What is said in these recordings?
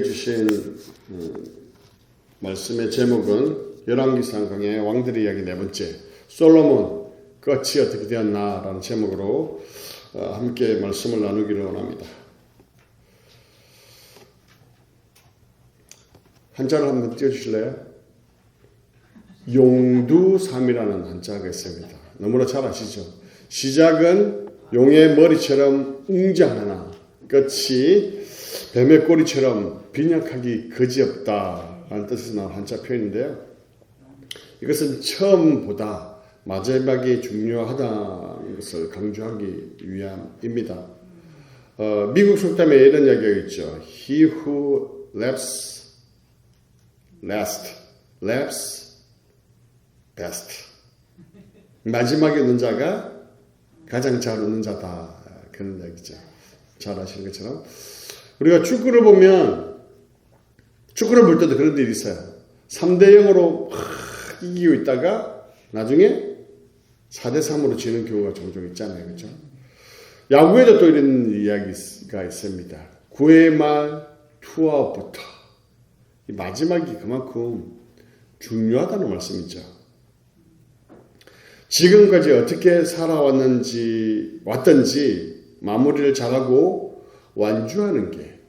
주신 말씀의 제목은 열왕기상 강의 왕들의 이야기 네 번째, 솔로몬 끝이 어떻게 되었나라는 제목으로 함께 말씀을 나누기를 원합니다. 한자를 한번 띄워주실래요? 용두삼이라는 한자가 있습니다. 너무나 잘 아시죠? 시작은 용의 머리처럼 웅장하나 끝이 뱀의 꼬리처럼 빈약하기 그지없다라는 뜻에서 나온 한자 표현인데요. 이것은 처음보다 마지막이 중요하다는 것을 강조하기 위함입니다. 미국 속담에 이런 이야기가 있죠. He who laughs last laughs best. 마지막에 웃는 자가 가장 잘 웃는 자다. 그런 이야기죠. 잘 아시는 것처럼. 우리가 축구를 보면, 축구를 볼 때도 그런 일이 있어요. 3대0으로 이기고 있다가 나중에 4대3으로 지는 경우가 종종 있잖아요. 그렇죠? 야구에도 또 이런 이야기가 있습니다. 9회 말 투아웃부터. 이 마지막이 그만큼 중요하다는 말씀이죠. 지금까지 어떻게 왔던지 마무리를 잘하고 완주하는 게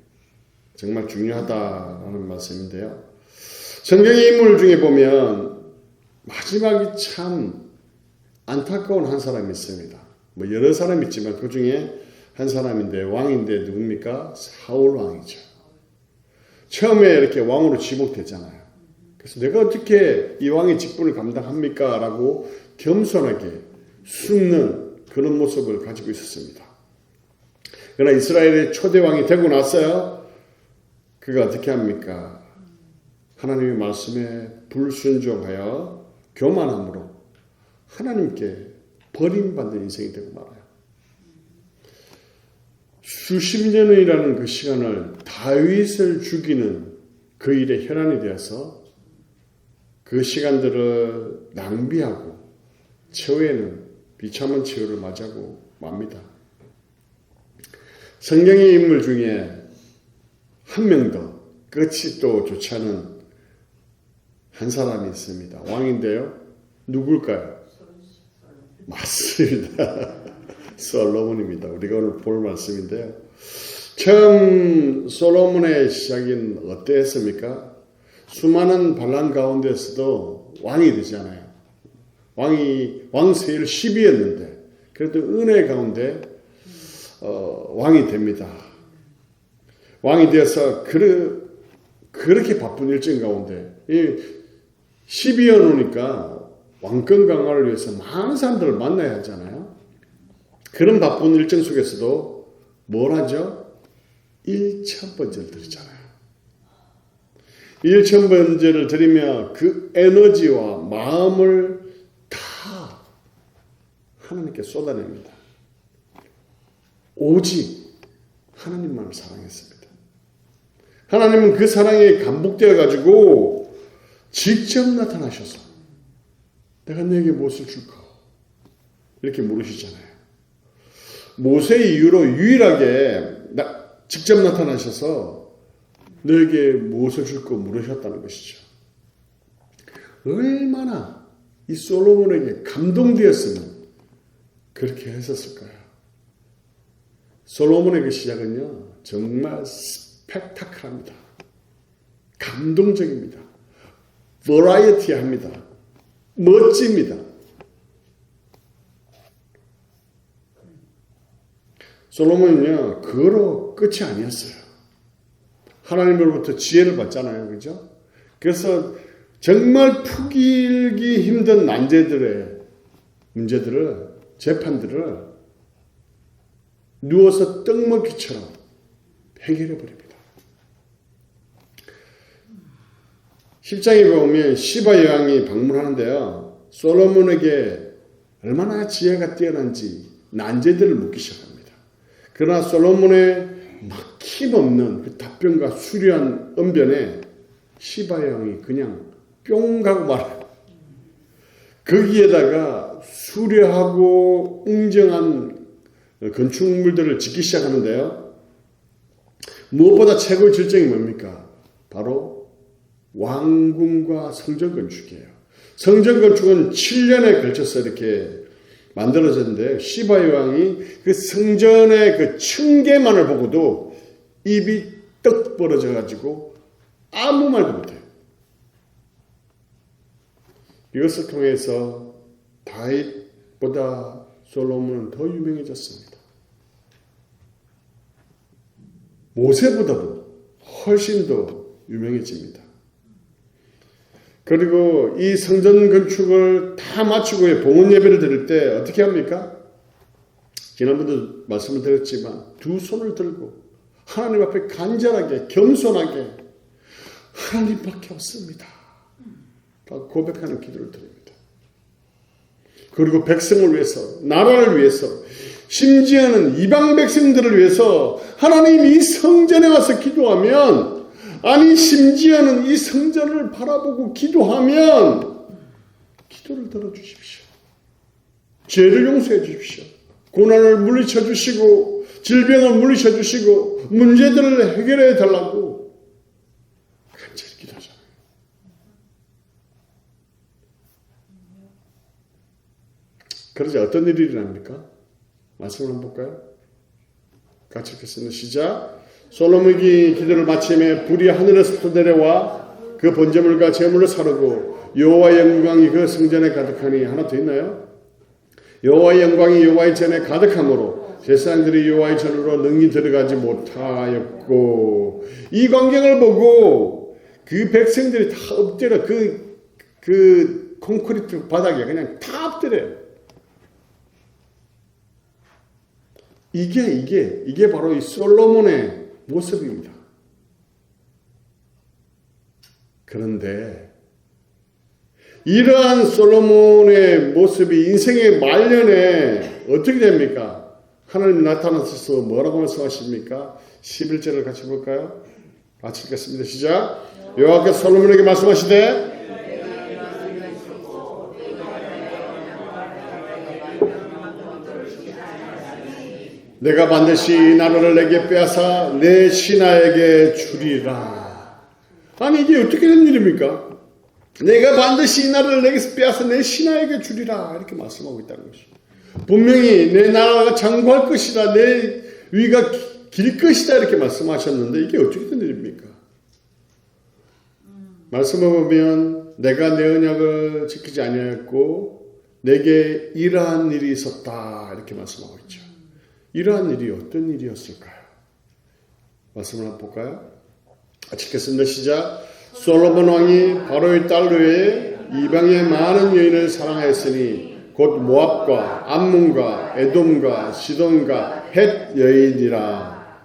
정말 중요하다는 말씀인데요. 성경의 인물 중에 보면 마지막이 참 안타까운 한 사람이 있습니다. 뭐 여러 사람이 있지만 그 중에 한 사람인데 왕인데 누굽니까? 사울 왕이죠. 처음에 이렇게 왕으로 지목됐잖아요. 그래서 내가 어떻게 이 왕의 직분을 감당합니까? 라고 겸손하게 숨는 그런 모습을 가지고 있었습니다. 그러나 이스라엘의 초대 왕이 되고 나서요, 그가 어떻게 합니까? 하나님의 말씀에 불순종하여 교만함으로 하나님께 버림받는 인생이 되고 말아요. 수십 년이라는 그 시간을 다윗을 죽이는 그 일에 혈안이 되어서 그 시간들을 낭비하고 최후에는 비참한 최후를 맞이하고 맙니다. 성경의 인물 중에 한 명 더 끝이 또 좋지 않은 한 사람이 있습니다. 왕인데요. 누굴까요? 맞습니다. 솔로몬입니다. 우리가 오늘 볼 말씀인데요. 처음 솔로몬의 시작은 어땠습니까? 수많은 반란 가운데서도 왕이 되잖아요. 왕세일 10이었는데 그래도 은혜 가운데 왕이 됩니다. 왕이 되어서 그렇게 바쁜 일정 가운데 12여 노니까 왕권 강화를 위해서 많은 사람들을 만나야 하잖아요. 그런 바쁜 일정 속에서도 뭘 하죠? 1,000번제를 드리잖아요. 1,000번제를 드리며 그 에너지와 마음을 다 하나님께 쏟아냅니다. 오직 하나님만을 사랑했습니다. 하나님은 그 사랑에 감복되어 가지고 직접 나타나셔서 내가 너에게 무엇을 줄까? 이렇게 물으시잖아요. 모세 이후로 유일하게 직접 나타나셔서 너에게 무엇을 줄까 물으셨다는 것이죠. 얼마나 이 솔로몬에게 감동되었으면 그렇게 했었을까요? 솔로몬의 그 시작은요, 정말 스펙타클합니다. 감동적입니다. 버라이어티합니다. 멋집니다. 솔로몬은요, 그거로 끝이 아니었어요. 하나님으로부터 지혜를 받잖아요. 그죠? 그래서 정말 풀기 힘든 문제들을, 재판들을 누워서 떡먹기처럼 해결해 버립니다. 10장에 보면 시바 여왕이 방문하는데요. 솔로몬에게 얼마나 지혜가 뛰어난지 난제들을 묻기 시작합니다. 그러나 솔로몬의 막힘없는 그 답변과 수려한 언변에 시바 여왕이 그냥 뿅 가고 말아요. 거기에다가 수려하고 웅장한 건축물들을 짓기 시작하는데요. 무엇보다 최고의 절정이 뭡니까? 바로 왕궁과 성전 건축이에요. 성전 건축은 7년에 걸쳐서 이렇게 만들어졌는데 시바의 왕이 그 성전의 그 층계만을 보고도 입이 떡 벌어져 가지고 아무 말도 못해요. 이것을 통해서 다윗보다 솔로몬은 더 유명해졌습니다. 모세보다도 훨씬 더 유명해집니다. 그리고 이 성전 건축을 다 마치고 봉헌 예배를 드릴 때 어떻게 합니까? 지난번도 말씀을 드렸지만 두 손을 들고 하나님 앞에 간절하게 겸손하게 하나님밖에 없습니다. 고백하는 기도를 드립니다. 그리고 백성을 위해서, 나라를 위해서, 심지어는 이방 백성들을 위해서 하나님 이 성전에 와서 기도하면, 아니 심지어는 이 성전을 바라보고 기도하면 기도를 들어주십시오. 죄를 용서해 주십시오. 고난을 물리쳐 주시고 질병을 물리쳐 주시고 문제들을 해결해 달라고 간절히 기도하잖아요. 그러자 어떤 일이 일어납니까? 말씀을 한번 볼까요? 같이 읽겠습니다. 시작. 솔로몬이 기도를 마침에 불이 하늘에서부터 내려와 그 번제물과 제물을 사르고 여호와의 영광이 그 성전에 가득하니, 하나 더 있나요? 여호와의 영광이 여호와의 전에 가득하므로 제사장들이 여호와의 전으로 능히 들어가지 못하였고, 이 광경을 보고 그 백성들이 다 엎드려 그 콘크리트 바닥에 그냥 다 엎드려요. 이게 바로 이 솔로몬의 모습입니다. 그런데 이러한 솔로몬의 모습이 인생의 말년에 어떻게 됩니까? 하나님 나타나셔서 뭐라고 말씀하십니까? 11절을 같이 볼까요? 같이 읽겠습니다. 시작. 여호와께서 솔로몬에게 말씀하시되 내가 반드시 이 나라를 내게 빼앗아 내 신하에게 주리라. 아니 이게 어떻게 된 일입니까? 내가 반드시 이 나라를 내게서 빼앗아 내 신하에게 주리라 이렇게 말씀하고 있다는 것이죠. 분명히 내 나라가 장구할 것이다, 내 위가 길 것이다 이렇게 말씀하셨는데 이게 어떻게 된 일입니까? 말씀을 보면 내가 내 언약을 지키지 아니하였고 내게 이러한 일이 있었다 이렇게 말씀하고 있죠. 이러한 일이 어떤 일이었을까요? 말씀을 한번 볼까요? 같이 읽겠습니다. 시작. 솔로몬 왕이 바로의 딸 외에 이방의 많은 여인을 사랑하였으니 곧 모압과 암몬과 에돔과 시돈과 헷 여인이라.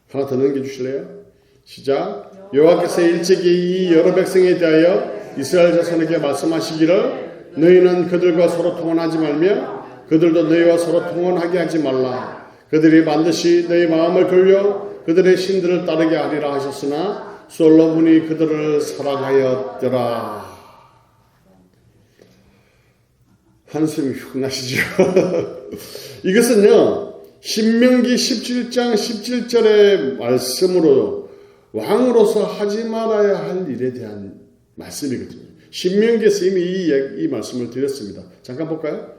하나 더 넘겨주실래요? 시작. 여호와께서 일찍이 이 여러 백성에 대하여 이스라엘 자손에게 말씀하시기를 너희는 그들과 서로 통혼하지 말며 그들도 너희와 서로 통혼하게 하지 말라. 그들이 반드시 너희 마음을 돌려 그들의 신들을 따르게 하리라 하셨으나 솔로몬이 그들을 사랑하였더라. 한숨이 훅 나시죠? 이것은요, 신명기 17장 17절의 말씀으로 왕으로서 하지 말아야 할 일에 대한 말씀이거든요. 신명기에서 이미 이 말씀을 드렸습니다. 잠깐 볼까요?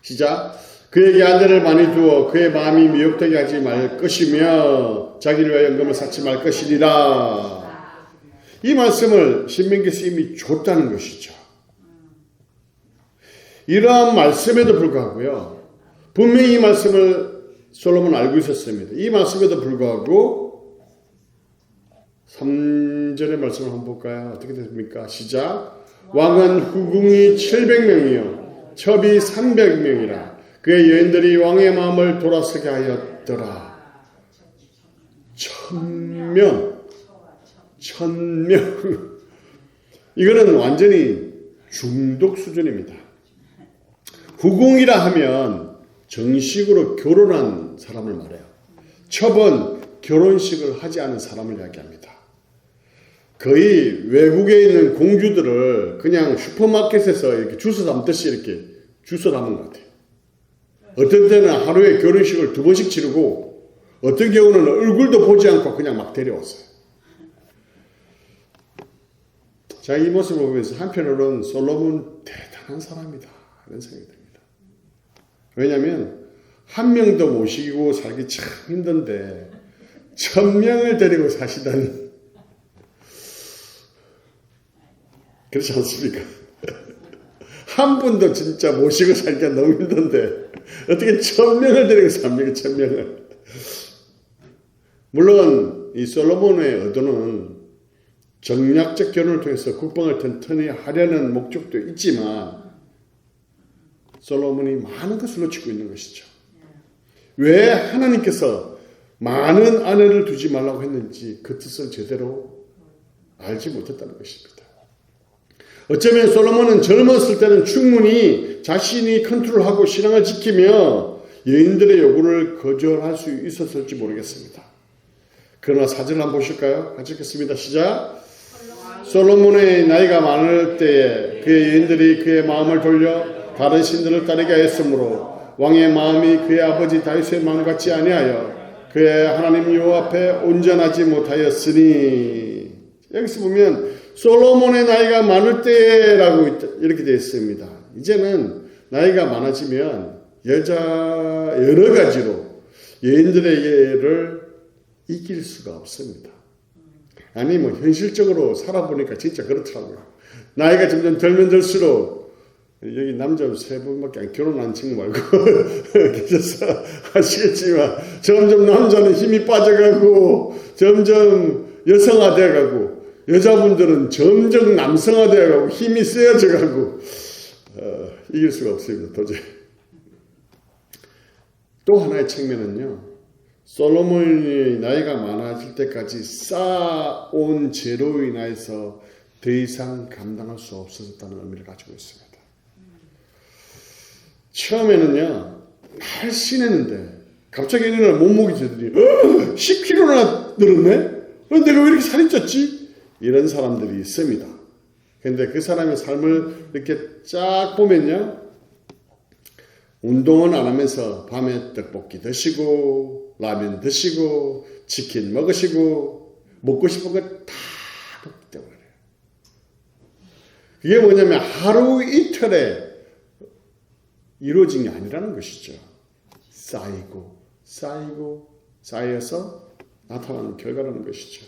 시작. 그에게 아내를 많이 두어 그의 마음이 미혹되게 하지 말 것이며 자기를 위하여 연금을 쌓지 말 것이니라. 이 말씀을 신명기에서 이미 줬다는 것이죠. 이러한 말씀에도 불구하고요, 분명히 이 말씀을 솔로몬은 알고 있었습니다. 이 말씀에도 불구하고 3절의 말씀을 한번 볼까요? 어떻게 됩니까? 시작. 왕은 후궁이 700명이요 첩이 300명이라. 그의 여인들이 왕의 마음을 돌아서게 하였더라. 1000명. 이거는 완전히 중독 수준입니다. 후궁이라 하면 정식으로 결혼한 사람을 말해요. 첩은 결혼식을 하지 않은 사람을 이야기합니다. 거의 외국에 있는 공주들을 그냥 슈퍼마켓에서 이렇게 주워 담듯이 이렇게 주워 담은 것 같아요. 어떤 때는 하루에 결혼식을 2번씩 치르고 어떤 경우는 얼굴도 보지 않고 그냥 막 데려왔어요. 자, 이 모습을 보면서 한편으로는 솔로몬 대단한 사람이다 이런 생각이 듭니다. 왜냐하면 한 명도 모시고 살기 참 힘든데 1000명을 데리고 사시다니 그렇지 않습니까? 한 분도 진짜 모시고 살기가 너무 힘든데 어떻게 1000명을 데리고 삽니까? 1000명을. 물론 이 솔로몬의 의도는 정략적 결혼을 통해서 국방을 튼튼히 하려는 목적도 있지만 솔로몬이 많은 것을 놓치고 있는 것이죠. 왜 하나님께서 많은 아내를 두지 말라고 했는지 그 뜻을 제대로 알지 못했다는 것입니다. 어쩌면 솔로몬은 젊었을 때는 충분히 자신이 컨트롤하고 신앙을 지키며 여인들의 요구를 거절할 수 있었을지 모르겠습니다. 그러나 사진을 한번 보실까요? 같이 읽겠습니다. 시작. 솔로몬의 나이가 많을 때에 그의 여인들이 그의 마음을 돌려 다른 신들을 따르게 하였으므로 왕의 마음이 그의 아버지 다윗의 마음 같지 아니하여 그의 하나님 여호와 앞에 온전하지 못하였으니. 여기서 보면 솔로몬의 나이가 많을 때라고 이렇게 되어 있습니다. 이제는 나이가 많아지면 여러 가지로 여인들에게를 이길 수가 없습니다. 아니 뭐 현실적으로 살아보니까 진짜 그렇더라고요. 나이가 점점 들면 들수록 여기 남자 3분밖에 결혼한 친구 말고 계셔서 아시겠지만 점점 남자는 힘이 빠져가고 점점 여성화돼가고 여자분들은 점점 남성화되어가고 힘이 세어져가고 이길 수가 없습니다. 도저히. 또 하나의 측면은요. 솔로몬이 나이가 많아질 때까지 쌓아온 죄로 인하여서 더 이상 감당할 수 없어졌다는 의미를 가지고 있습니다. 처음에는요. 날씬했는데 갑자기 어느 날 몸무게 재더니 10kg나 늘었네? 내가 왜 이렇게 살이 쪘지? 이런 사람들이 있습니다. 근데 그 사람의 삶을 이렇게 쫙 보면요. 운동은 안 하면서 밤에 떡볶이 드시고 라면 드시고 치킨 먹으시고 먹고 싶은 거 다 먹기 때문에 그게 뭐냐면 하루 이틀에 이루어진 게 아니라는 것이죠. 쌓여서 나타나는 결과라는 것이죠.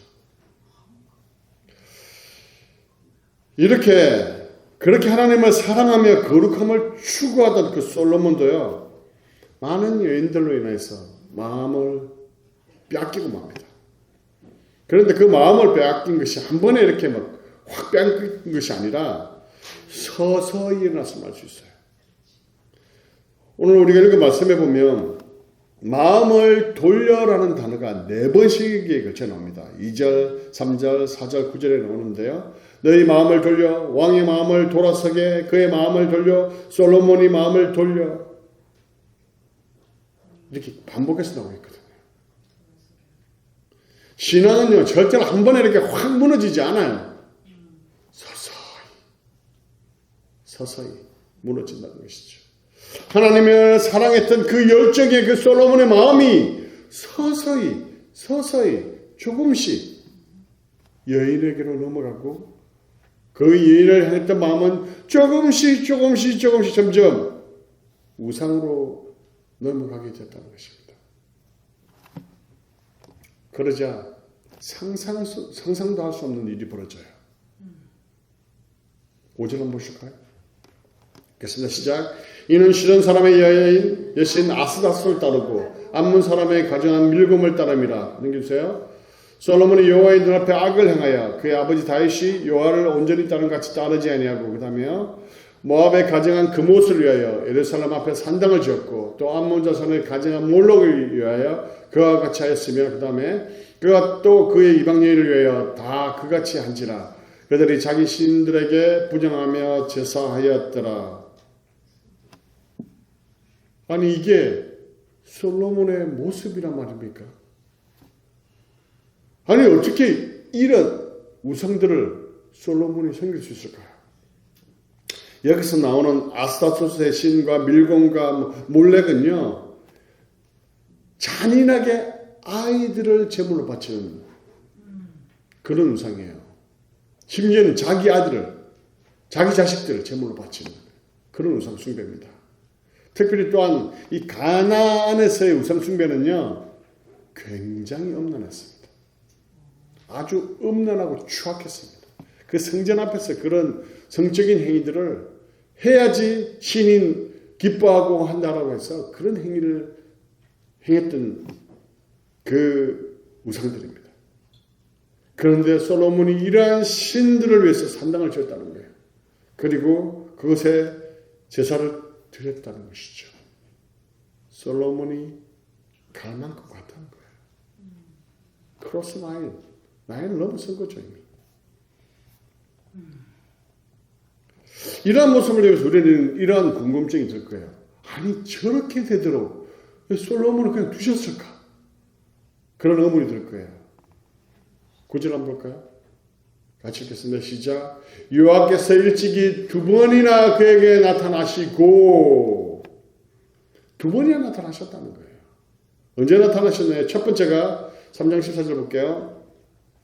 그렇게 하나님을 사랑하며 거룩함을 추구하던 그 솔로몬도요. 많은 여인들로 인해서 마음을 빼앗기고 맙니다. 그런데 그 마음을 빼앗긴 것이 한 번에 이렇게 막 확 빼앗긴 것이 아니라 서서히 일어나서 말 수 있어요. 오늘 우리가 읽은 말씀에 보면 마음을 돌려라는 단어가 4번씩에 걸쳐 나옵니다. 2절, 3절, 4절, 9절에 나오는데요. 너희 마음을 돌려 왕의 마음을 돌아서게 그의 마음을 돌려 솔로몬의 마음을 돌려 이렇게 반복해서 나오고 있거든요. 신앙은요 절대로 한 번에 이렇게 확 무너지지 않아요. 서서히 무너진다는 것이죠. 하나님을 사랑했던 그 열정의 그 솔로몬의 마음이 서서히 조금씩 여인에게로 넘어가고 그 여인을 향했던 마음은 조금씩 점점 우상으로 넘어가게 됐다는 것입니다. 그러자 상상도 할 수 없는 일이 벌어져요. 5절 한번 보실까요? 읽겠습니다. 시작. 이는 시돈 사람의 여신 아스다스를 따르고 암몬 사람의 가정한 밀곰을 따름이라. 넘겨주세요. 솔로몬이 여호와의 눈앞에 악을 행하여 그의 아버지 다윗이 여호와를 온전히 따른 같이 따르지 아니하고 그 다음에요. 모압의 가정한 그못을 위하여 예루살렘 앞에 산당을 지었고 또 암몬 자손의 가정한 몰록을 위하여 그와 같이 하였으며 그 다음에 그가 또 그의 이방 여인을 위하여 다 그같이 한지라. 그들이 자기 신들에게 부정하며 제사하였더라. 아니 이게 솔로몬의 모습이란 말입니까? 아니 어떻게 이런 우상들을 솔로몬이 섬길 수 있을까요? 여기서 나오는 아스타토스의 신과 밀곰과 몰렉은요 잔인하게 아이들을 제물로 바치는 그런 우상이에요. 심지어는 자기 아들을, 자기 자식들을 제물로 바치는 그런 우상 숭배입니다. 특별히 또한 이 가나안에서의 우상 숭배는요, 굉장히 엄란했습니다. 아주 엄란하고 추악했습니다. 그 성전 앞에서 그런 성적인 행위들을 해야지 신인 기뻐하고 한다라고 해서 그런 행위를 행했던 그 우상들입니다. 그런데 솔로몬이 이러한 신들을 위해서 산당을 지었다는 거예요. 그리고 그것에 제사를 드렸다는 것이죠. 솔로몬이 갈 만큼 갔다는 거예요. 크로스 라인을 넘어선 거죠, 이미. 이러한 모습을 보면서 우리는 이러한 궁금증이 들 거예요. 아니, 저렇게 되도록 왜 솔로몬을 그냥 두셨을까? 그런 의문이 들 거예요. 9절 한번 볼까요? 같이 읽겠습니다. 시작. 여호와께서 일찍이 2번이나 그에게 나타나시고, 2번이나 나타나셨다는 거예요. 언제 나타나셨나요? 첫 번째가 3장 14절 볼게요.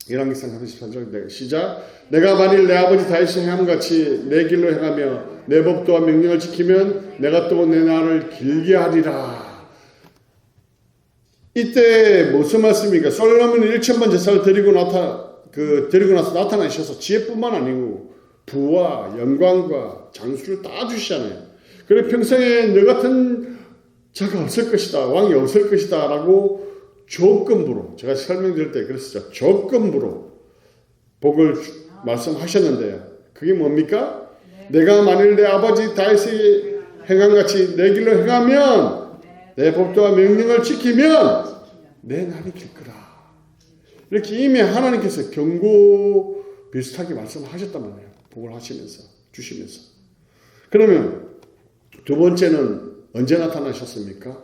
1왕기상 14절 시작. 내가 만일 내 아버지 다윗이 행함같이 내 길로 행하며 내 법도와 명령을 지키면 내가 또 내 날을 길게 하리라. 이때 무슨 말씀입니까? 솔로몬이 1천번 제사를 드리고 나서 나타나셔서 지혜뿐만 아니고 부와 영광과 장수를 다 주시잖아요. 그래 평생에 너 같은 자가 없을 것이다, 왕이 없을 것이다 라고 조건부로, 제가 설명드릴 때 그랬었죠. 조건부로 복을 말씀하셨는데요. 그게 뭡니까? 내가 만일 내 아버지 다윗이 행함같이 내 길로 행하면, 내 법도와 명령을 지키면 내 날이 길 거다. 이렇게 이미 하나님께서 경고 비슷하게 말씀하셨단 말이에요. 복을 하시면서, 주시면서. 그러면 두 번째는 언제 나타나셨습니까?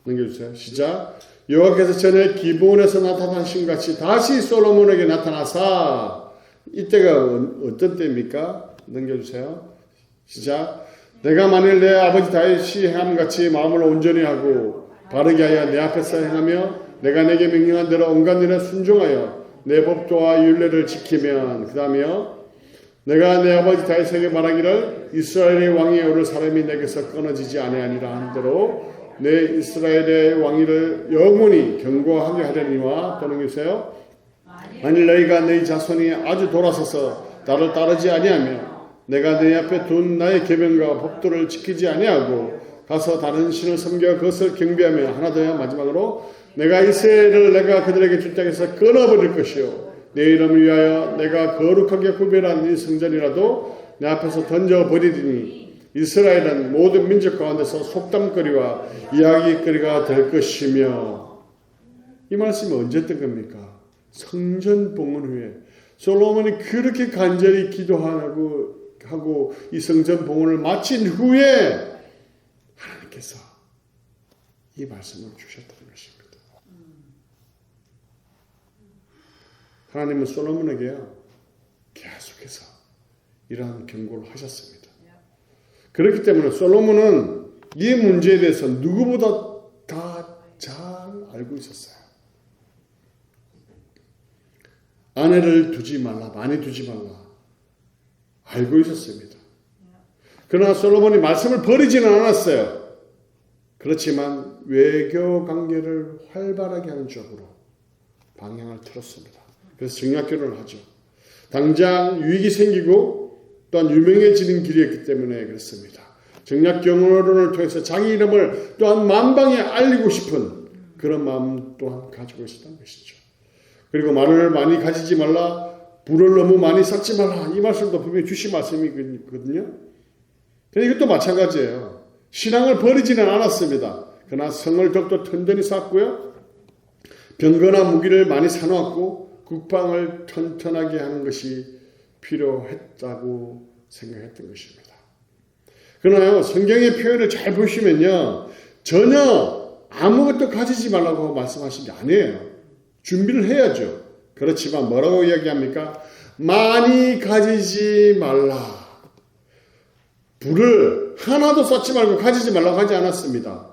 넘겨주세요. 시작. 여호와께서 전에 기브온에서 나타나신 같이 다시 솔로몬에게 나타나사, 이때가 어떤 때입니까? 넘겨주세요. 시작. 내가 만일 내 아버지 다윗이 행함같이 마음을 온전히 하고 바르게 하여 내 앞에서 행하며 내가 내게 명령한 대로 온갖 일에 순종하여 내 법도와 율례를 지키면, 그 다음에요, 내가 내 아버지 다윗에게 말하기를 이스라엘의 왕위에 오를 사람이 내게서 끊어지지 아니하니라 한 대로 내 이스라엘의 왕위를 영원히 견고하게 하려니와, 또는 주세요. 만일 너희가 너희 자손이 아주 돌아서서 나를 따르지 아니하며 내가 내 앞에 둔 나의 계명과 법도를 지키지 아니하고 가서 다른 신을 섬겨 그것을 경배하며, 하나 더요, 마지막으로 내가 이스라엘을 내가 그들에게 줄 땅에서 끊어버릴 것이요 내 이름을 위하여 내가 거룩하게 구별한 이 성전이라도 내 앞에서 던져버리리니 이스라엘은 모든 민족 가운데서 속담거리와 이야기거리가 될 것이며. 이 말씀이 언제 했던 겁니까? 성전 봉헌 후에 솔로몬이 그렇게 간절히 기도하고 이 성전 봉헌을 마친 후에 하나님께서 이 말씀을 주셨다는 것입니다. 하나님은 솔로몬에게요, 계속해서 이러한 경고를 하셨습니다. 그렇기 때문에 솔로몬은 이 문제에 대해서 누구보다 다 잘 알고 있었어요. 아내를 두지 말라, 많이 두지 말라 알고 있었습니다. 그러나 솔로몬이 말씀을 버리지는 않았어요. 그렇지만 외교 관계를 활발하게 하는 쪽으로 방향을 틀었습니다. 그래서 정략결혼을 하죠. 당장 유익이 생기고 또한 유명해지는 길이었기 때문에 그렇습니다. 정략결혼을 통해서 자기 이름을 또한 만방에 알리고 싶은 그런 마음 또한 가지고 있었던 것이죠. 그리고 말을 많이 가지지 말라, 불을 너무 많이 쌓지 말라, 이 말씀도 분명히 주신 말씀이거든요. 그런데 이것도 마찬가지예요. 신앙을 버리지는 않았습니다. 그러나 성을 더욱더 튼튼히 쌓고요, 병거나 무기를 많이 사놓았고 국방을 튼튼하게 하는 것이 필요했다고 생각했던 것입니다. 그러나요, 성경의 표현을 잘 보시면요, 전혀 아무것도 가지지 말라고 말씀하신 게 아니에요. 준비를 해야죠. 그렇지만 뭐라고 이야기합니까? 많이 가지지 말라. 불을 하나도 쌓지 말고 가지지 말라고 하지 않았습니다.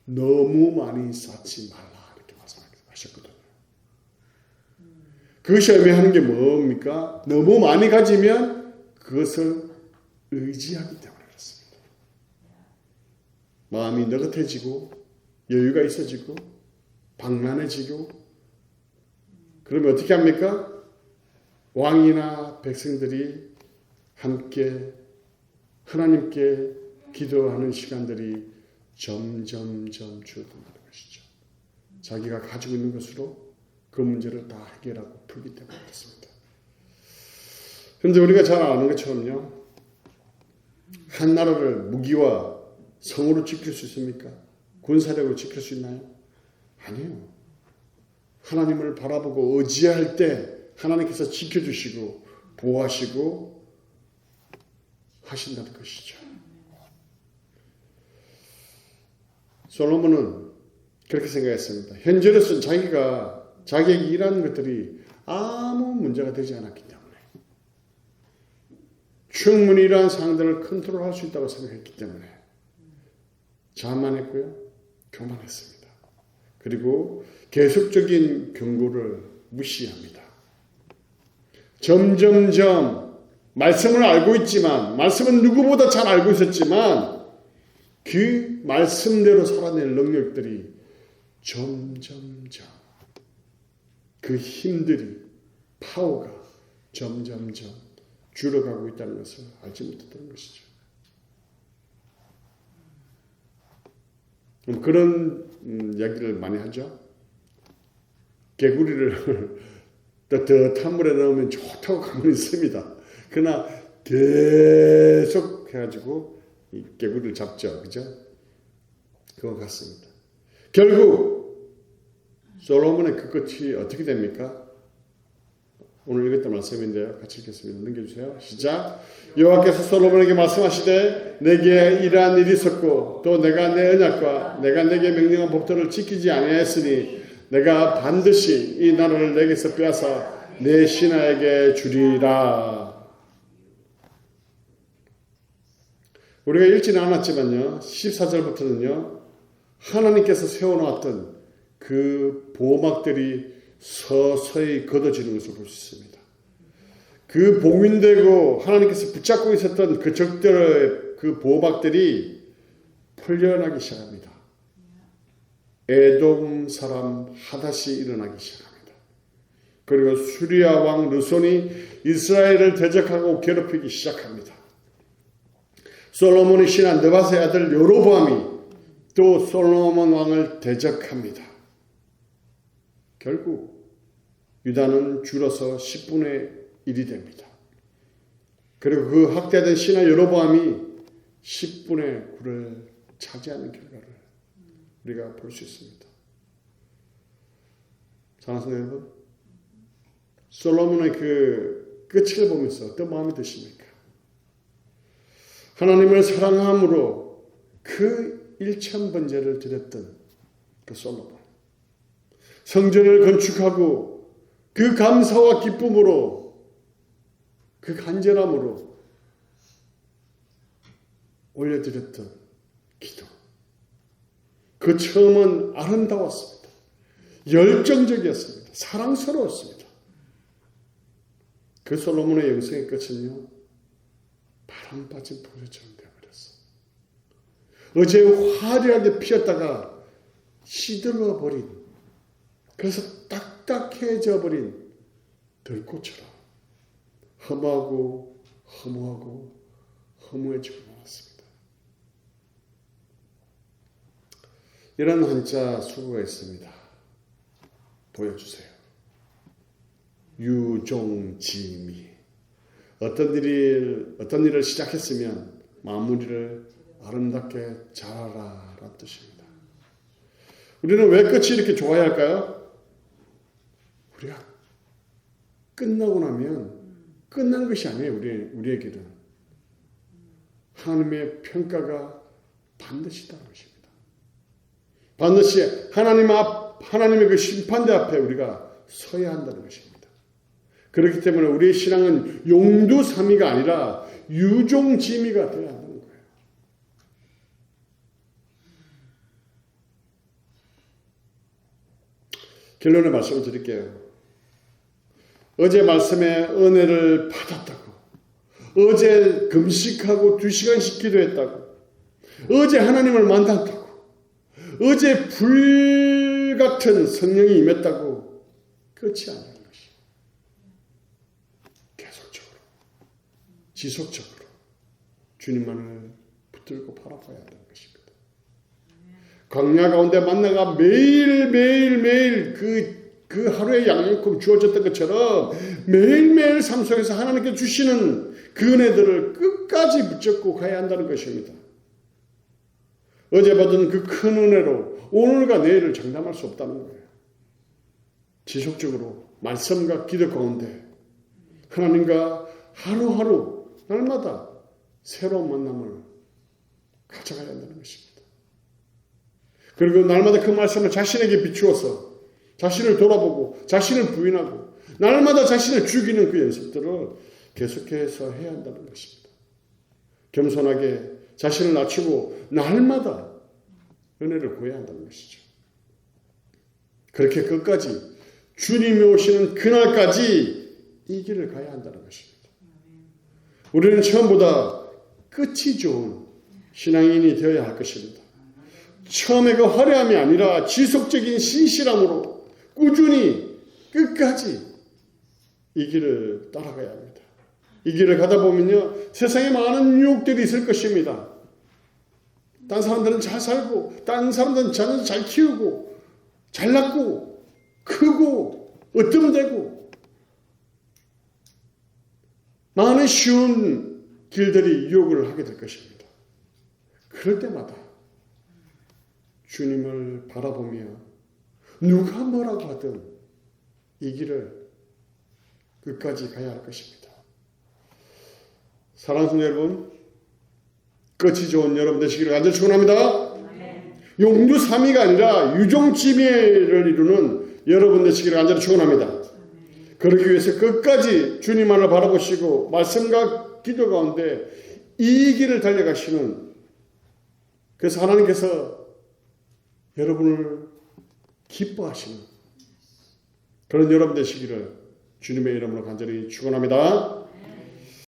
너무 많이 쌓지 말라, 이렇게 말씀하셨거든요. 그것이 의미하는 게 뭡니까? 너무 많이 가지면 그것을 의지하기 때문에 그렇습니다. 마음이 느긋해지고 여유가 있어지고 방만해지고 그러면 어떻게 합니까? 왕이나 백성들이 함께 하나님께 기도하는 시간들이 점점점 줄어든다는 것이죠. 자기가 가지고 있는 것으로 그 문제를 다 해결하고 풀기 때문에 그렇습니다. 그런데 우리가 잘 아는 것처럼요. 한 나라를 무기와 성으로 지킬 수 있습니까? 군사력으로 지킬 수 있나요? 아니에요. 하나님을 바라보고 의지할 때 하나님께서 지켜주시고 보호하시고 하신다는 것이죠. 솔로몬은 그렇게 생각했습니다. 현재로서는 자기에게 일하는 것들이 아무 문제가 되지 않았기 때문에 충분히 이러한 상황들을 컨트롤할 수 있다고 생각했기 때문에 자만했고요. 교만했습니다. 그리고 계속적인 경고를 무시합니다. 점점점 말씀을 알고 있지만 말씀은 누구보다 잘 알고 있었지만 그 말씀대로 살아낼 능력들이 점점점 그 힘들이 파워가 점점점 줄어가고 있다는 것을 알지 못했던 것이죠. 그런 이야기를 많이 하죠. 개구리를 뜨뜻한 물에 넣으면 좋다고 가만히 있습니다. 그러나 계속 해가지고 이 개구리를 잡죠. 그죠? 그거 같습니다. 결국 솔로몬의 그 끝이 어떻게 됩니까? 오늘 읽었던 말씀인데요. 같이 읽겠습니다. 넘겨주세요. 시작. 여호와께서 솔로몬에게 말씀하시되 내게 이러한 일이 있었고 또 내가 내 언약과 내가 내게 명령한 법도를 지키지 아니하였으니 내가 반드시 이 나라를 내게서 빼앗아 내 신하에게 주리라. 우리가 읽지는 않았지만요. 14절부터는요. 하나님께서 세워놓았던 그 보호막들이 서서히 걷어지는 것을 볼 수 있습니다. 그 봉인되고 하나님께서 붙잡고 있었던 그 적들의 그 보호막들이 풀려나기 시작합니다. 에돔 사람 하닷이 일어나기 시작합니다. 그리고 수리아 왕 르손이 이스라엘을 대적하고 괴롭히기 시작합니다. 솔로몬의 신하 느밧의 아들 여로보암이 또 솔로몬 왕을 대적합니다. 결국 유다는 줄어서 10분의 1이 됩니다. 그리고 그 확대된 신하 여로보암이 10분의 9를 차지하는 결과를 우리가 볼 수 있습니다. 사랑하는 여러분, 솔로몬의 그 끝을 보면서 어떤 마음이 드십니까? 하나님을 사랑함으로 그 일천번제를 드렸던 그 솔로몬, 성전을 건축하고 그 감사와 기쁨으로 그 간절함으로 올려드렸던 기도, 그 처음은 아름다웠습니다. 열정적이었습니다. 사랑스러웠습니다. 그 솔로몬의 영생의 끝은요, 바람 빠진 포도처럼 되어버렸어. 어제 화려하게 피었다가 시들어 버린, 그래서 딱딱해져 버린 들꽃처럼 허무하고 허무하고 허무해지고 말았습니다. 이런 한자 수구가 있습니다. 보여주세요. 유종지미. 어떤 일을 시작했으면 마무리를 아름답게 잘하라 라는 뜻입니다. 우리는 왜 끝이 이렇게 좋아야 할까요? 우리가 끝나고 나면 끝난 것이 아니에요. 우리에게는 하나님의 평가가 반드시 있다는 것입니다. 반드시 하나님의 그 심판대 앞에 우리가 서야 한다는 것입니다. 그렇기 때문에 우리의 신앙은 용두사미가 아니라 유종지미가 되어야 한다는 거예요. 결론의 말씀을 드릴게요. 어제 말씀에 은혜를 받았다고, 어제 금식하고 2시간씩 기도했다고, 어제 하나님을 만났다고, 어제 불같은 성령이 임했다고 끝이 아니라는 것이. 계속적으로, 지속적으로 주님만을 붙들고 바라봐야 하는 것입니다. 광야 가운데 만나가 매일매일 그 하루의 양만큼 주어졌던 것처럼 매일매일 삶 속에서 하나님께 주시는 그 은혜들을 끝까지 붙잡고 가야 한다는 것입니다. 어제 받은 그 큰 은혜로 오늘과 내일을 장담할 수 없다는 거예요. 지속적으로 말씀과 기도 가운데 하나님과 하루하루 날마다 새로운 만남을 가져가야 한다는 것입니다. 그리고 날마다 그 말씀을 자신에게 비추어서 자신을 돌아보고 자신을 부인하고 날마다 자신을 죽이는 그 연습들을 계속해서 해야 한다는 것입니다. 겸손하게 자신을 낮추고 날마다 은혜를 구해야 한다는 것이죠. 그렇게 끝까지 주님이 오시는 그날까지 이 길을 가야 한다는 것입니다. 우리는 처음보다 끝이 좋은 신앙인이 되어야 할 것입니다. 처음에 그 화려함이 아니라 지속적인 신실함으로 꾸준히 끝까지 이 길을 따라가야 합니다. 이 길을 가다 보면요, 세상에 많은 유혹들이 있을 것입니다. 딴 사람들은 잘 살고, 딴 사람들은 자녀를 잘 키우고, 잘났고, 크고, 으뜸되고, 많은 쉬운 길들이 유혹을 하게 될 것입니다. 그럴 때마다 주님을 바라보며 누가 뭐라고 하든 이 길을 끝까지 가야 할 것입니다. 사랑하는 성도 여러분, 끝이 좋은 여러분 되시기를 간절히 축원합니다. 용두삼위가 아니라 유종지미를 이루는 여러분 되시기를 간절히 축원합니다. 그러기 위해서 끝까지 주님만을 바라보시고 말씀과 기도 가운데 이 길을 달려가시는, 그래서 하나님께서 여러분을 기뻐하시는 그런 여러분 되시기를 주님의 이름으로 간절히 축원합니다.